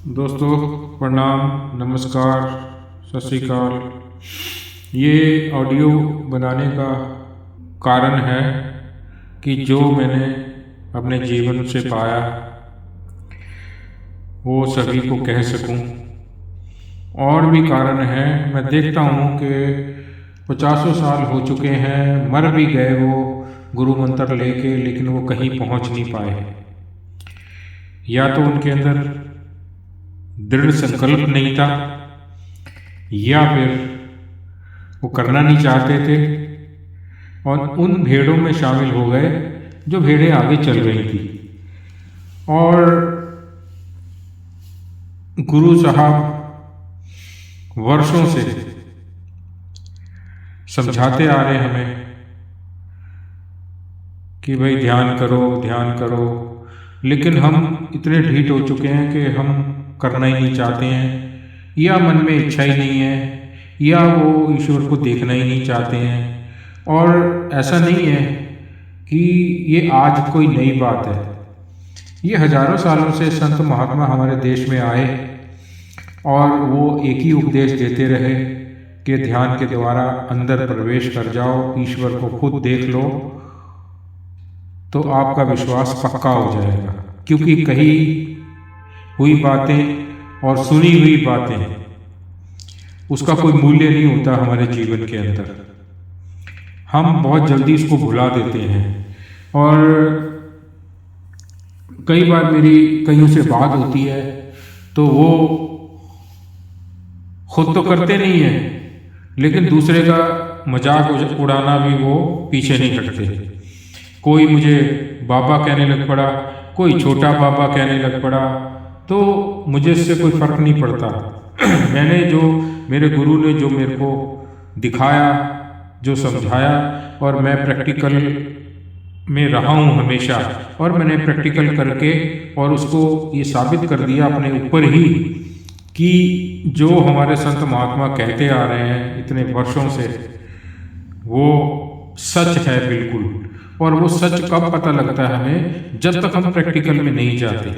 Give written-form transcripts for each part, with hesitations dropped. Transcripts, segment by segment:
दोस्तों प्रणाम, नमस्कार, सत श्री अकाल। ये ऑडियो बनाने का कारण है कि जो मैंने अपने जीवन से पाया वो सभी को कह सकूं। और भी कारण है, मैं देखता हूं कि 50 साल हो चुके हैं, मर भी गए वो गुरु मंत्र लेके, लेकिन वो कहीं पहुंच नहीं पाए। या तो उनके अंदर दृढ़ संकल्प नहीं था, या फिर वो करना नहीं चाहते थे और उन भेड़ों में शामिल हो गए जो भेड़ें आगे चल रही थी। और गुरु साहब वर्षों से समझाते आ रहे हमें कि भाई ध्यान करो ध्यान करो, लेकिन हम इतने ढीठ हो चुके हैं कि हम करना ही नहीं चाहते हैं, या मन में इच्छा ही नहीं है, या वो ईश्वर को देखना ही नहीं चाहते हैं। और ऐसा नहीं है कि ये आज कोई नई बात है, ये हजारों सालों से संत महात्मा हमारे देश में आए और वो एक ही उपदेश देते रहे कि ध्यान के द्वारा अंदर प्रवेश कर जाओ, ईश्वर को खुद देख लो, तो आपका विश्वास पक्का हो जाएगा। क्योंकि कही हुई बातें और सुनी हुई बातें, उसका कोई मूल्य नहीं होता हमारे जीवन के अंदर। हम बहुत जल्दी इसको भुला देते हैं। और कई बार मेरी कईयों से बात होती है तो वो खुद तो करते नहीं है, लेकिन दूसरे का मजाक उड़ाना भी वो पीछे नहीं हटते। कोई मुझे बाबा कहने लग पड़ा, कोई छोटा बाबा कहने लग पड़ा, तो मुझे इससे कोई फर्क नहीं पड़ता। मैंने जो, मेरे गुरु ने जो मेरे को दिखाया, जो समझाया, और मैं प्रैक्टिकल में रहा हूँ हमेशा, और मैंने प्रैक्टिकल करके और उसको ये साबित कर दिया अपने ऊपर ही कि जो हमारे संत महात्मा कहते आ रहे हैं इतने वर्षों से, वो सच है बिल्कुल। और वो सच कब पता लगता है हमें? जब तक हम प्रैक्टिकल में नहीं जाते।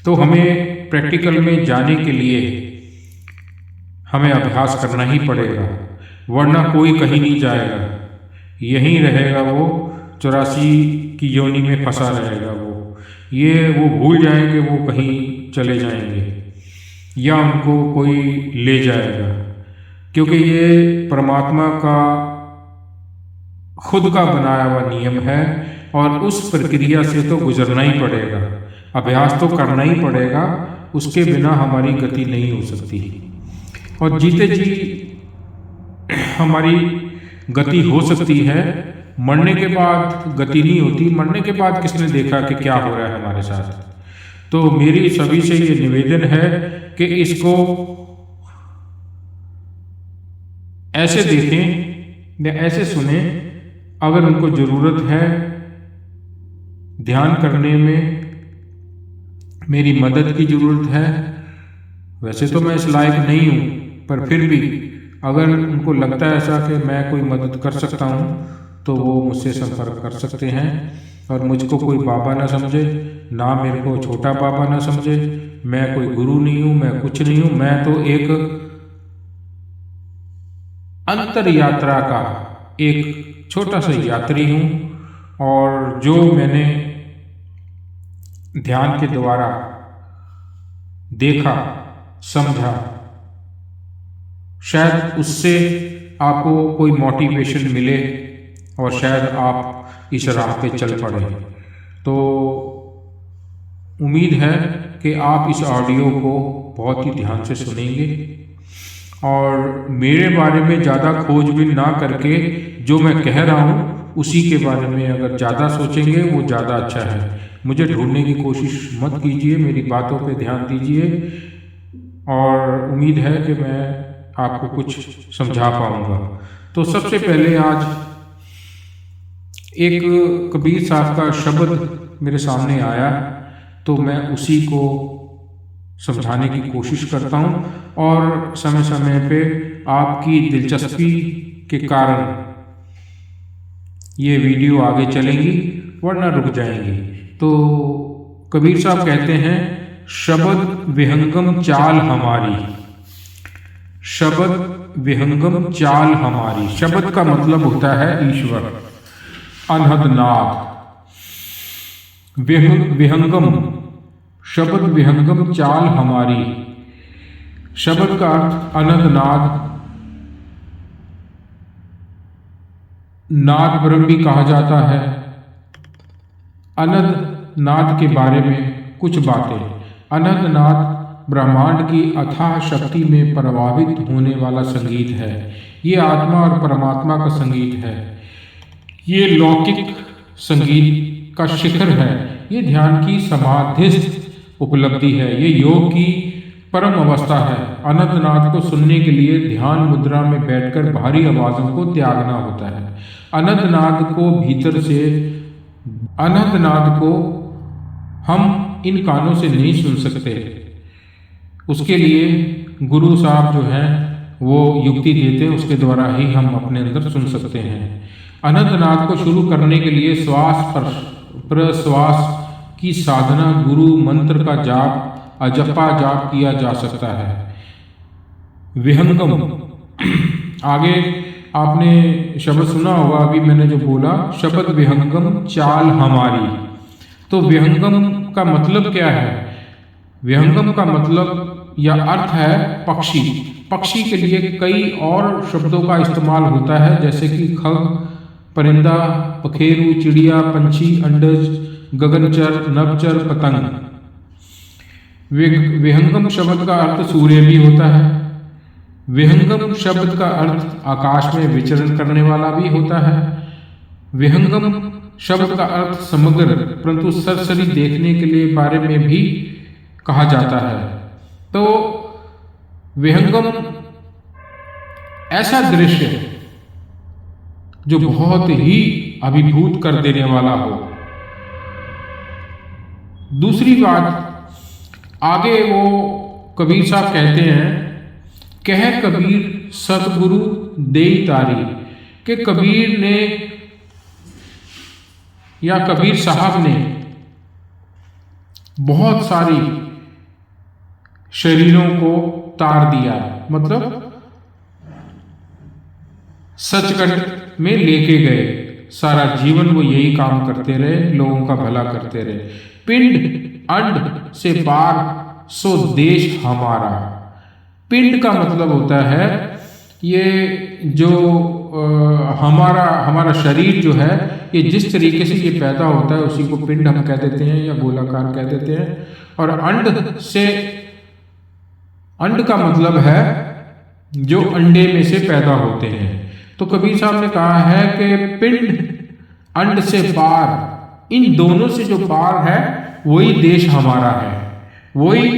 तो हमें प्रैक्टिकल में जाने के लिए हमें अभ्यास करना ही पड़ेगा, वरना कोई कहीं नहीं जाएगा, यहीं रहेगा वो 84 की योनि में फंसा रहेगा। वो भूल जाएंगे, वो कहीं चले जाएंगे, या उनको कोई ले जाएगा। क्योंकि ये परमात्मा का खुद का बनाया हुआ नियम है, और उस प्रक्रिया से तो गुजरना ही पड़ेगा, अभ्यास तो करना ही पड़ेगा, उसके बिना हमारी गति नहीं हो सकती। और जीते जी हमारी गति हो सकती है, मरने के बाद गति नहीं होती। मरने के बाद किसने देखा कि क्या हो रहा है हमारे साथ? तो मेरी सभी से ये निवेदन है कि इसको ऐसे देखें या ऐसे सुने। अगर उनको जरूरत है ध्यान करने में, मेरी मदद की जरूरत है, वैसे तो मैं इस लायक नहीं हूं, पर फिर भी अगर उनको लगता है ऐसा कि मैं कोई मदद कर सकता हूं, तो वो मुझसे संपर्क कर सकते हैं। और मुझको कोई बाबा ना समझे, ना मेरे को छोटा बाबा ना समझे, मैं कोई गुरु नहीं हूं, मैं कुछ नहीं हूं। मैं तो एक अंतर यात्रा का एक छोटा सा यात्री हूं, और जो मैंने ध्यान के द्वारा देखा, समझा, शायद उससे आपको कोई मोटिवेशन मिले और शायद आप इस राह पे चल पड़े। तो उम्मीद है कि आप इस ऑडियो को बहुत ही ध्यान से सुनेंगे, और मेरे बारे में ज़्यादा खोजबीन ना करके जो मैं कह रहा हूँ उसी के बारे में अगर ज़्यादा सोचेंगे वो ज़्यादा अच्छा है। मुझे ढूंढने की कोशिश मत कीजिए, मेरी बातों पे ध्यान दीजिए, और उम्मीद है कि मैं आपको कुछ समझा पाऊंगा। तो सबसे पहले आज एक कबीर साहब का शब्द मेरे सामने आया, तो मैं उसी को समझाने की कोशिश करता हूँ, और समय समय पे आपकी दिलचस्पी के कारण ये वीडियो आगे चलेंगी, वरना रुक जाएंगी। तो कबीर साहब कहते हैं, शब्द विहंगम चाल हमारी। शब्द विहंगम चाल हमारी, शब्द का मतलब होता है ईश्वर। अनहद नाद, विहंगम, शब्द विहंगम चाल हमारी। शब्द का अर्थ अनंत नाद, नाद ब्रह्म भी कहा जाता है। अनंत नाद के बारे में कुछ बातें। अनंत नाद ब्रह्मांड की अथाह शक्ति में प्रभावित होने वाला संगीत है। ये आत्मा और परमात्मा का संगीत है। ये लौकिक संगीत का शिखर है। ये ध्यान की समाधिस्थ उपलब्धि है। ये योग की परम अवस्था है। अनंत नाद को सुनने के लिए ध्यान मुद्रा में बैठकर भारी आवाजों को त्यागना होता है। अनंत नाद को भीतर से, अनंत नाद को हम इन कानों से नहीं सुन सकते। उसके लिए गुरु साहब जो हैं वो युक्ति देते हैं, उसके द्वारा ही हम अपने अंदर सुन सकते हैं। अनंत नाद को शुरू करने के लिए श्वास प्रश्वास की साधना, गुरु मंत्र का जाप, अजपा जाप किया जा सकता है। विहंगम, आगे आपने शब्द सुना होगा, अभी मैंने जो बोला, शब्द विहंगम चाल हमारी। तो विहंगम का मतलब क्या है? विहंगम का मतलब या अर्थ है पक्षी। पक्षी के लिए कई और शब्दों का इस्तेमाल होता है, जैसे कि खग, परिंदा, पखेरु, चिड़िया, पंछी, अंडज, गगनचर, नभचर, पतंग। विहंगम शब्द का अर्थ सूर्य भी होता है। विहंगम शब्द का अर्थ आकाश में विचरण करने वाला भी होता है। विहंगम शब्द का अर्थ समग्र परंतु सरसरी देखने के लिए बारे में भी कहा जाता है। तो विहंगम ऐसा दृश्य जो बहुत ही अभिभूत कर देने वाला हो। दूसरी बात, आगे वो कबीर साहब कहते हैं, कह कबीर सतगुरु देई तारी, कि कबीर ने या कबीर साहब ने बहुत सारी शरीरों को तार दिया, मतलब सचखंड में लेके गए। सारा जीवन वो यही काम करते रहे, लोगों का भला करते रहे। पिंड अंड से पार सो देश हमारा। पिंड का मतलब होता है ये जो हमारा शरीर जो है, ये जिस तरीके से ये पैदा होता है उसी को पिंड हम कह देते हैं या गोलाकार कह देते हैं। और अंड से, अंड का मतलब है जो अंडे में से पैदा होते हैं। तो कबीर साहब ने कहा है कि पिंड अंड से पार, इन दोनों से जो पार है वही देश हमारा है। वही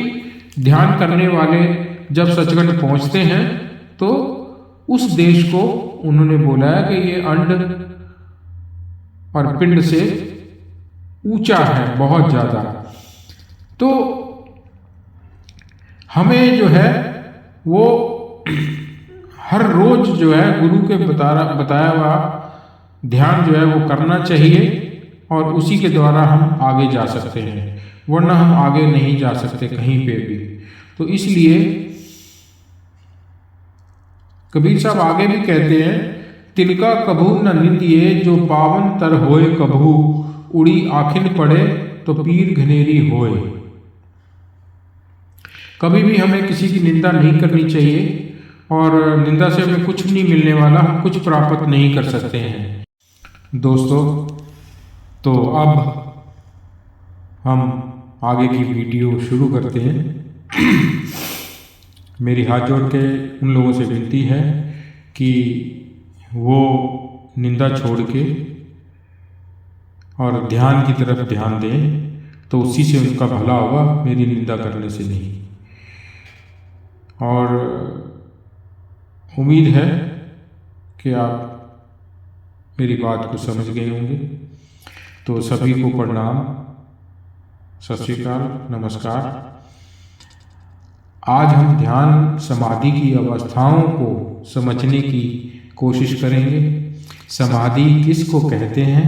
ध्यान करने वाले जब सचखंड पहुंचते हैं तो उस देश को उन्होंने बोला है कि ये अंड और पिंड से ऊंचा है बहुत ज्यादा। तो हमें जो है वो हर रोज जो है गुरु के बताया हुआ ध्यान जो है वो करना चाहिए और उसी के द्वारा हम आगे जा सकते हैं, वरना हम आगे नहीं जा सकते कहीं पे भी। तो इसलिए कबीर साहब आगे भी कहते हैं, तिनका कभू न निंदिए जो पावन तर होए कभू, उड़ी आखिन पड़े तो पीर घनेरी होए। कभी भी हमें किसी की निंदा नहीं करनी चाहिए और निंदा से हमें कुछ नहीं मिलने वाला, हम कुछ प्राप्त नहीं कर सकते हैं। दोस्तों, तो अब हम आगे की वीडियो शुरू करते हैं। मेरी हाथ जोड़ के उन लोगों से विनती है कि वो निंदा छोड़ के और ध्यान की तरफ ध्यान दें, तो उसी से उनका भला होगा, मेरी निंदा करने से नहीं। और उम्मीद है कि आप मेरी बात को समझ गए होंगे। तो सभी को प्रणाम, सत श्री अकाल, नमस्कार। आज हम ध्यान समाधि की अवस्थाओं को समझने की कोशिश करेंगे। समाधि किसको कहते हैं?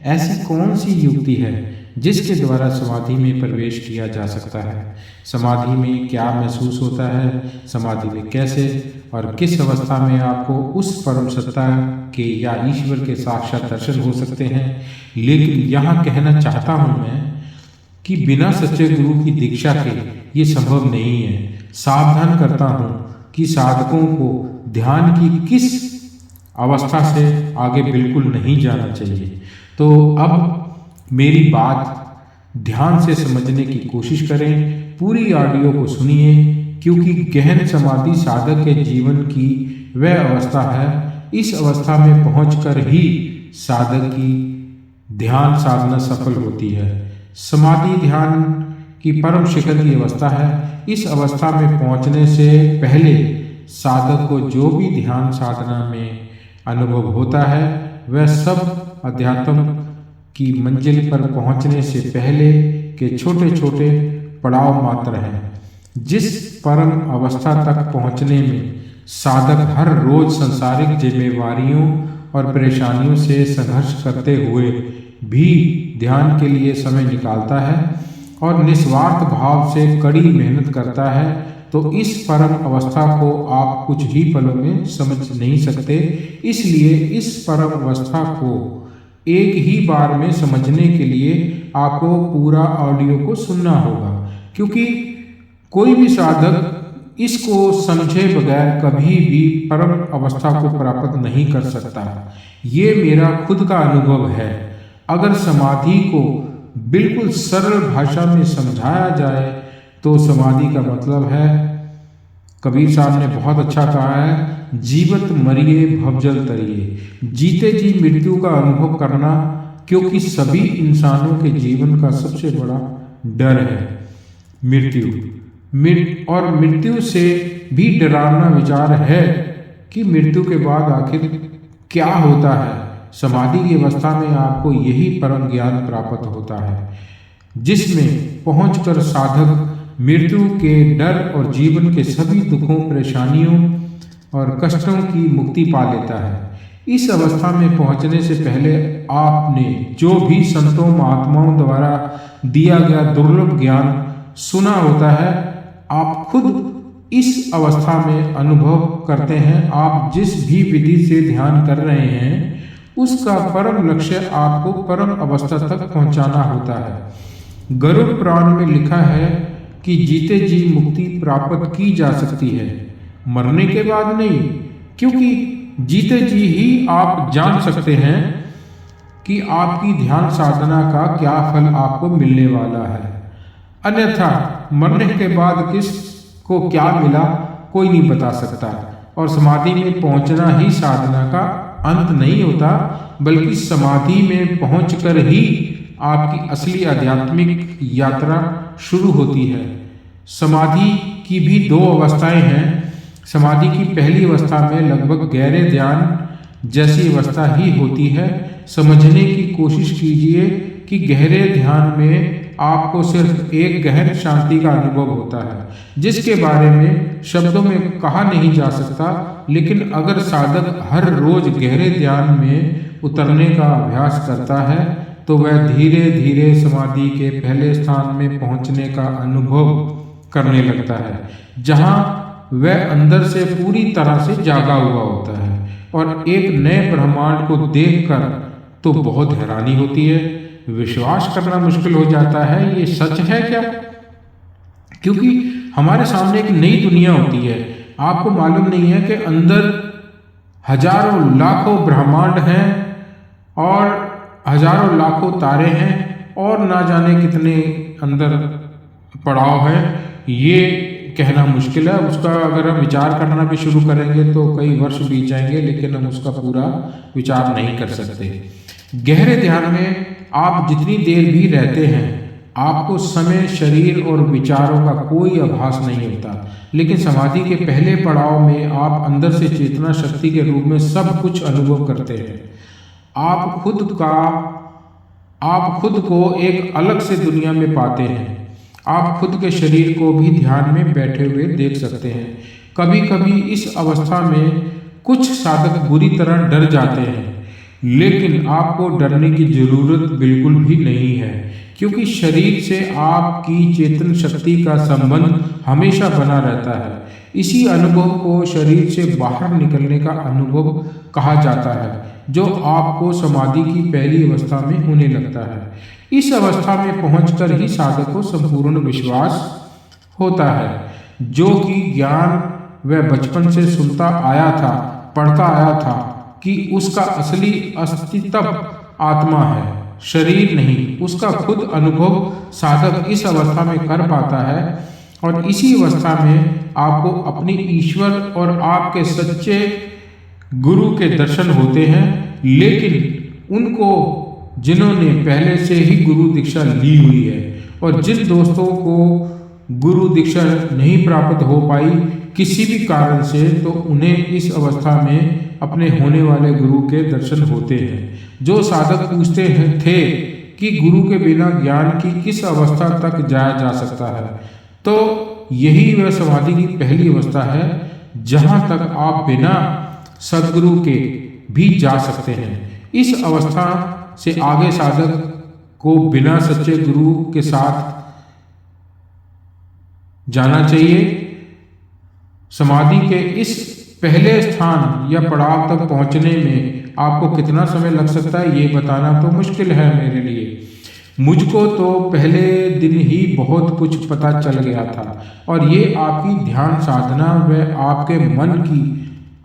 ऐसी कौन सी युक्ति है जिसके द्वारा समाधि में प्रवेश किया जा सकता है। समाधि में क्या महसूस होता है, समाधि में कैसे और किस अवस्था में आपको उस परम सत्ता के या ईश्वर के साक्षात दर्शन हो सकते हैं। लेकिन यहाँ कहना चाहता हूँ मैं कि बिना सच्चे गुरु की दीक्षा के ये संभव नहीं है। सावधान करता हूँ कि साधकों को ध्यान की किस अवस्था से आगे बिल्कुल नहीं जाना चाहिए। तो अब मेरी बात ध्यान से समझने की कोशिश करें, पूरी ऑडियो को सुनिए, क्योंकि गहन समाधि साधक के जीवन की वह अवस्था है। इस अवस्था में पहुंचकर ही साधक की ध्यान साधना सफल होती है। समाधि ध्यान की परम शिखर की अवस्था है। इस अवस्था में पहुंचने से पहले साधक को जो भी ध्यान साधना में अनुभव होता है वह सब अध्यात्म की मंजिल पर पहुंचने से पहले के छोटे छोटे पड़ाव मात्र हैं। जिस परम अवस्था तक पहुंचने में साधक हर रोज सांसारिक जिम्मेवारियों और परेशानियों से संघर्ष करते हुए भी ध्यान के लिए समय निकालता है और निस्वार्थ भाव से कड़ी मेहनत करता है, तो इस परम अवस्था को आप कुछ ही पलों में समझ नहीं सकते। इसलिए इस परम अवस्था को एक ही बार में समझने के लिए आपको पूरा ऑडियो को सुनना होगा, क्योंकि कोई भी साधक इसको समझे बगैर कभी भी परम अवस्था को प्राप्त नहीं कर सकता। ये मेरा खुद का अनुभव है। अगर समाधि को बिल्कुल सरल भाषा में समझाया जाए तो समाधि का मतलब है, कबीर साहब ने बहुत अच्छा कहा है, जीवत मरिए भवजल तरिए। जीते जी मृत्यु का अनुभव करना, क्योंकि सभी इंसानों के जीवन का सबसे बड़ा डर है मृत्यु। और मृत्यु से भी डरावना विचार है कि मृत्यु के बाद आखिर क्या होता है। समाधि की अवस्था में आपको यही परम ज्ञान प्राप्त होता है, जिसमें पहुंचकर साधक मृत्यु के डर और जीवन के सभी दुखों, परेशानियों और कष्टों की मुक्ति पा लेता है। इस अवस्था में पहुंचने से पहले आपने जो भी संतों महात्माओं द्वारा दिया गया दुर्लभ ज्ञान सुना होता है, आप खुद इस अवस्था में अनुभव करते हैं। आप जिस भी विधि से ध्यान कर रहे हैं उसका परम लक्ष्य आपको परम अवस्था तक पहुंचाना होता है। गरुड़ पुराण में लिखा है कि जीते जी मुक्ति प्राप्त की जा सकती है, मरने के बाद नहीं, क्योंकि जीते जी ही आप जान सकते हैं कि आपकी ध्यान साधना का क्या फल आपको मिलने वाला है। अन्यथा मरने के बाद किसको क्या मिला कोई नहीं बता सकता। और समाधि में पहुंचना ही साधना का अंत नहीं होता, बल्कि समाधि में पहुंचकर ही आपकी असली आध्यात्मिक यात्रा शुरू होती है। समाधि की भी दो अवस्थाएं हैं। समाधि की पहली अवस्था में लगभग गहरे ध्यान जैसी अवस्था ही होती है। समझने की कोशिश कीजिए कि गहरे ध्यान में आपको सिर्फ एक गहन शांति का अनुभव होता है, जिसके बारे में शब्दों में कहा नहीं जा सकता। लेकिन अगर साधक हर रोज गहरे ध्यान में उतरने का अभ्यास करता है तो वह धीरे धीरे समाधि के पहले स्थान में पहुंचने का अनुभव करने लगता है, जहां वह अंदर से पूरी तरह से जागा हुआ होता है। और एक नए ब्रह्मांड को देखकर तो बहुत हैरानी होती है, विश्वास करना मुश्किल हो जाता है, ये सच है क्या? क्योंकि हमारे सामने एक नई दुनिया होती है। आपको मालूम नहीं है कि अंदर हजारों लाखों ब्रह्मांड हैं और हजारों लाखों तारे हैं और ना जाने कितने अंदर पड़ाव है। ये कहना मुश्किल है। उसका अगर हम विचार करना भी शुरू करेंगे तो कई वर्ष बीत जाएंगे, लेकिन हम उसका पूरा विचार नहीं कर सकते। गहरे ध्यान में आप जितनी देर भी रहते हैं आपको समय, शरीर और विचारों का कोई आभास नहीं होता। लेकिन समाधि के पहले पड़ाव में आप अंदर से चेतना शक्ति के रूप में सब कुछ अनुभव करते हैं। आप खुद को एक अलग से दुनिया में पाते हैं। आप खुद के शरीर को भी ध्यान में बैठे हुए देख सकते हैं। कभी कभी इस अवस्था में कुछ साधक बुरी तरह डर जाते हैं, लेकिन आपको डरने की जरूरत बिल्कुल भी नहीं है, क्योंकि शरीर से आपकी चेतन शक्ति का संबंध हमेशा बना रहता है। इसी अनुभव को शरीर से बाहर निकलने का अनुभव कहा जाता है, जो आपको समाधि की पहली अवस्था में होने लगता है। इस अवस्था में पहुंचकर ही साधक को संपूर्ण विश्वास होता है, जो कि ज्ञान वह बचपन से सुनता आया था, पढ़ता आया था कि उसका असली अस्तित्व आत्मा है, शरीर नहीं। उसका खुद अनुभव साधक इस अवस्था में कर पाता है और इसी अवस्था में आपको अपनी ईश्वर और आपके सच्चे गुरु के दर्शन होते हैं। लेकिन उनको जिन्होंने पहले से ही गुरु दीक्षा ली हुई है, और जिन दोस्तों को गुरु दीक्षा नहीं प्राप्त हो पाई किसी भी कारण से, तो उन्हें इस अवस्था में अपने होने वाले गुरु के दर्शन होते हैं। जो साधक पूछते थे कि गुरु के बिना ज्ञान की किस अवस्था तक जाया जा सकता है, तो यही वह समाधि की पहली अवस्था है, जहां तक आप बिना सद्गुरु के भी जा सकते हैं। इस अवस्था से आगे साधक को बिना सच्चे गुरु के साथ जाना चाहिए। समाधि के इस पहले स्थान या पड़ाव तक पहुंचने में आपको कितना समय लग सकता है, ये बताना तो मुश्किल है मेरे लिए। मुझको तो पहले दिन ही बहुत कुछ पता चल गया था, और ये आपकी ध्यान साधना व आपके मन की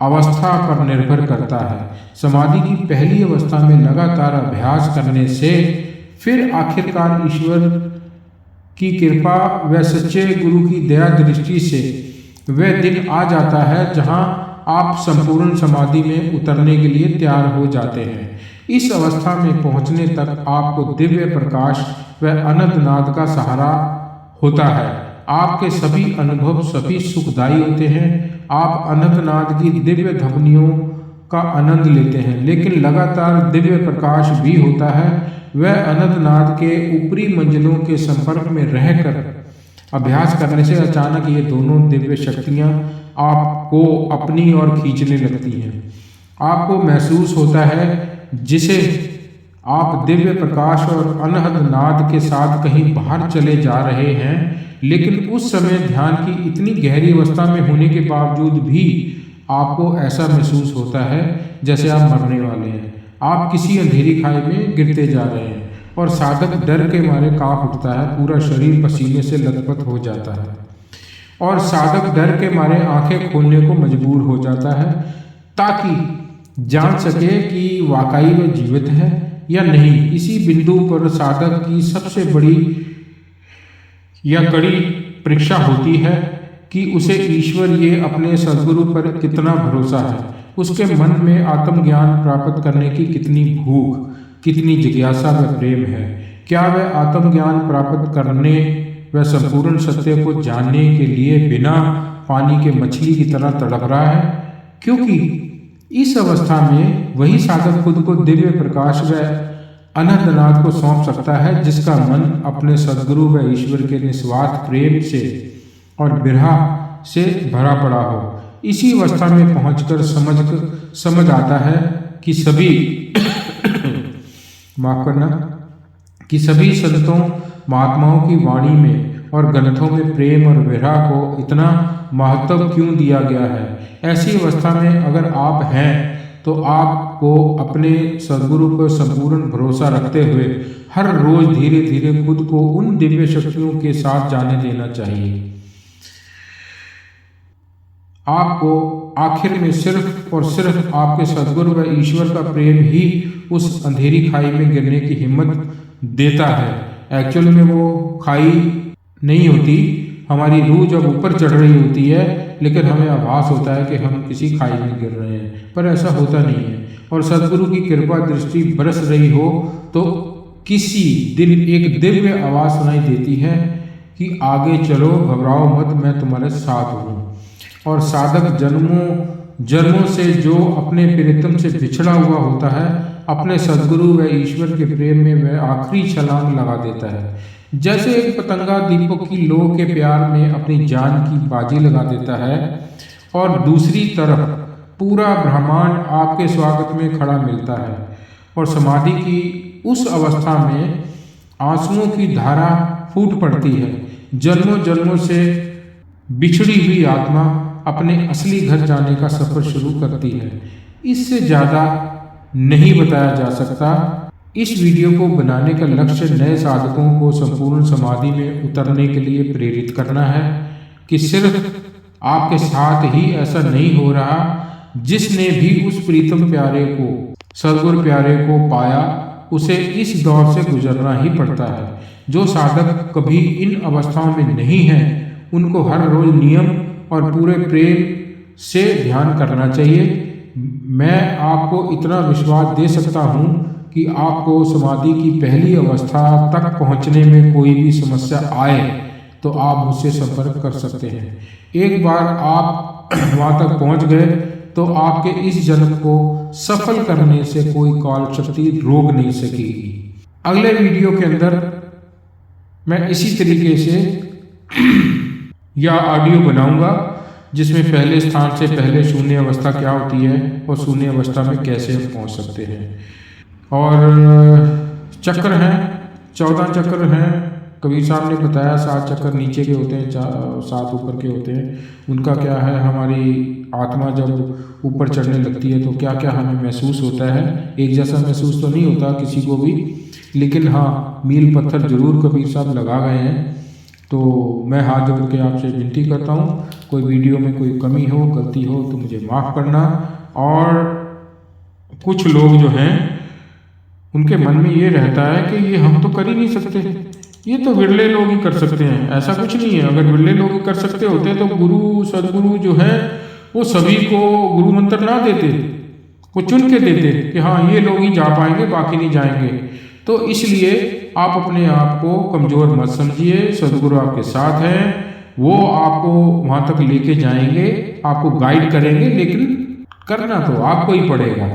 अवस्था पर निर्भर करता है। समाधि की पहली अवस्था में लगातार अभ्यास करने से फिर आखिरकार ईश्वर की कृपा व सच्चे गुरु की दया दृष्टि से वह दिन आ जाता है जहां आप संपूर्ण समाधि में उतरने के लिए तैयार हो जाते हैं। इस अवस्था में पहुंचने तक आपको दिव्य प्रकाश व अनंत नाद का सहारा होता है। आपके सभी अनुभव सभी सुखदायी होते हैं। आप अनंत नाद की दिव्य ध्वनियों का आनंद लेते हैं, लेकिन लगातार दिव्य प्रकाश भी होता है। वह अनंत नाद के ऊपरी मंजिलों के संपर्क में रहकर अभ्यास करने से अचानक ये दोनों दिव्य शक्तियां आपको अपनी ओर खींचने लगती हैं। आपको महसूस होता है जिसे आप दिव्य प्रकाश और अनहद नाद के साथ कहीं बाहर चले जा रहे हैं, लेकिन उस समय ध्यान की इतनी गहरी अवस्था में होने के बावजूद भी आपको ऐसा महसूस होता है जैसे आप मरने वाले हैं। आप किसी अंधेरी खाई में गिरते जा रहे हैं और साधक डर के मारे कांप उठता है, पूरा शरीर पसीने से लथपथ हो जाता है और साधक डर के मारे आंखें खोलने को मजबूर हो जाता है ताकि जान सके कि वाकई वह जीवित है या नहीं। इसी बिंदु पर साधक की सबसे बड़ी या कड़ी परीक्षा होती है कि उसे ईश्वर ये अपने सद्गुरु पर कितना भरोसा है, उसके मन में आत्मज्ञान प्राप्त करने की कितनी भूख, कितनी जिज्ञासा व प्रेम है। क्या वह आत्मज्ञान प्राप्त करने व संपूर्ण सत्य को जानने के लिए बिना पानी के मछली की तरह तड़प रहा है? क्योंकि इस अवस्था में वही साधक खुद को दिव्य प्रकाश व अनंतनाद को सौंप सकता है, जिसका मन अपने सद्गुरु व ईश्वर के निस्वार्थ प्रेम से और बिरहा से भरा पड़ा हो। इसी अवस्था में पहुंचकर समझ आता है कि सभी माफ करना कि सभी संतों महात्माओं की वाणी में और ग्रंथों में प्रेम और विरह को इतना महत्व क्यों दिया गया है। ऐसी अवस्था में अगर आप हैं तो आपको अपने सद्गुरु पर संपूर्ण भरोसा रखते हुए हर रोज धीरे धीरे खुद को उन दिव्य शक्तियों के साथ जाने देना चाहिए। आपको आखिर में सिर्फ और सिर्फ आपके सद्गुरु व ईश्वर का प्रेम ही उस अंधेरी खाई में गिरने की हिम्मत देता है। एक्चुअली में वो खाई नहीं होती, हमारी रूह जब ऊपर चढ़ रही होती है, लेकिन हमें आभास होता है कि हम किसी खाई में गिर रहे हैं, पर ऐसा होता नहीं है। और सद्गुरु की कृपा दृष्टि बरस रही हो तो किसी दिन एक दिव्य आवाज सुनाई देती है कि आगे चलो, घबराओ मत, मैं तुम्हारे साथ हूँ। और साधक जन्मों से जो अपने प्रियतम से बिछड़ा हुआ होता है, अपने सद्गुरु व ईश्वर के प्रेम में वह आखिरी छलांग लगा देता है। जैसे एक पतंगा दीपक की लौ के प्यार में अपनी जान की बाजी लगा देता है और दूसरी तरफ पूरा ब्रह्मांड आपके स्वागत में खड़ा मिलता है। और समाधि की उस अवस्था में आंसुओं की धारा फूट पड़ती है। जन्मों जन्मों से बिछड़ी हुई आत्मा अपने असली घर जाने का सफर शुरू करती है। इससे ज़्यादा नहीं बताया जा सकता। इस वीडियो को बनाने का लक्ष्य नए साधकों को संपूर्ण समाधि में उतरने के लिए प्रेरित करना है कि सिर्फ आपके साथ ही ऐसा नहीं हो रहा। जिसने भी उस प्रीतम प्यारे को, सद्गुरु प्यारे को पाया, उसे इस दौर से गुजरना ही पड़ता है। जो साधक कभी इन अवस्थाओं में नहीं है, उनको हर रोज नियम और पूरे प्रेम से ध्यान करना चाहिए। मैं आपको इतना विश्वास दे सकता हूँ कि आपको समाधि की पहली अवस्था तक पहुँचने में कोई भी समस्या आए तो आप मुझसे संपर्क कर सकते हैं। एक बार आप वहाँ तक पहुँच गए तो आपके इस जन्म को सफल करने से कोई काल शक्ति रोक नहीं सकेगी। अगले वीडियो के अंदर मैं इसी तरीके से या ऑडियो बनाऊंगा जिसमें पहले स्थान से पहले शून्य अवस्था क्या होती है और शून्य अवस्था में कैसे हम पहुंच सकते हैं। और चक्र हैं, 14 चक्र हैं। कबीर साहब ने बताया 7 चक्र नीचे के होते हैं, 7 ऊपर के होते हैं। उनका क्या है, हमारी आत्मा जब ऊपर चढ़ने लगती है तो क्या क्या हमें महसूस होता है। एक जैसा महसूस तो नहीं होता किसी को भी, लेकिन हाँ मील पत्थर जरूर कबीर साहब लगा गए हैं। तो मैं हाथ जोड़ के आपसे विनती करता हूँ, कोई वीडियो में कोई कमी हो, गलती हो तो मुझे माफ़ करना। और कुछ लोग जो हैं उनके मन में ये रहता है कि ये हम तो कर ही नहीं सकते, ये तो विरले लोग ही कर सकते हैं। ऐसा कुछ नहीं है। अगर विरले लोग ही कर सकते होते तो गुरु सदगुरु जो है वो सभी को गुरु मंत्र ना देते, वो चुन के देते कि हाँ ये लोग ही जा पाएंगे, बाकी नहीं जाएंगे। तो इसलिए आप अपने आप को कमज़ोर मत समझिए। सदगुरु आपके साथ हैं, वो आपको वहाँ तक लेके जाएंगे, आपको गाइड करेंगे, लेकिन करना तो आपको ही पड़ेगा।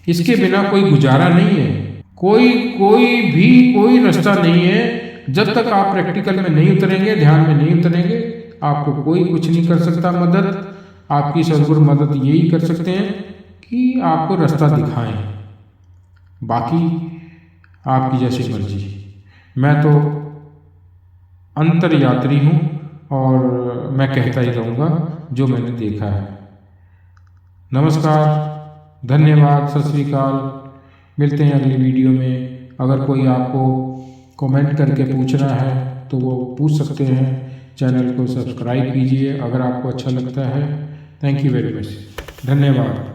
इसके बिना कोई गुजारा नहीं है। कोई रास्ता नहीं है। जब तक आप प्रैक्टिकल में नहीं उतरेंगे, ध्यान में नहीं उतरेंगे, आपको कोई कुछ नहीं कर सकता। मदद आपकी सदगुरु मदद यही कर सकते हैं कि आपको रास्ता दिखाएं, बाकी आपकी जैसी मर्जी। मैं तो अंतर यात्री हूँ और मैं कहता ही रहूँगा जो मैंने देखा है। नमस्कार, धन्यवाद, सत श्री अकाल। मिलते हैं अगली वीडियो में। अगर कोई आपको कमेंट करके पूछना है तो वो पूछ सकते हैं। चैनल को सब्सक्राइब कीजिए अगर आपको अच्छा लगता है। थैंक यू वेरी मच, धन्यवाद।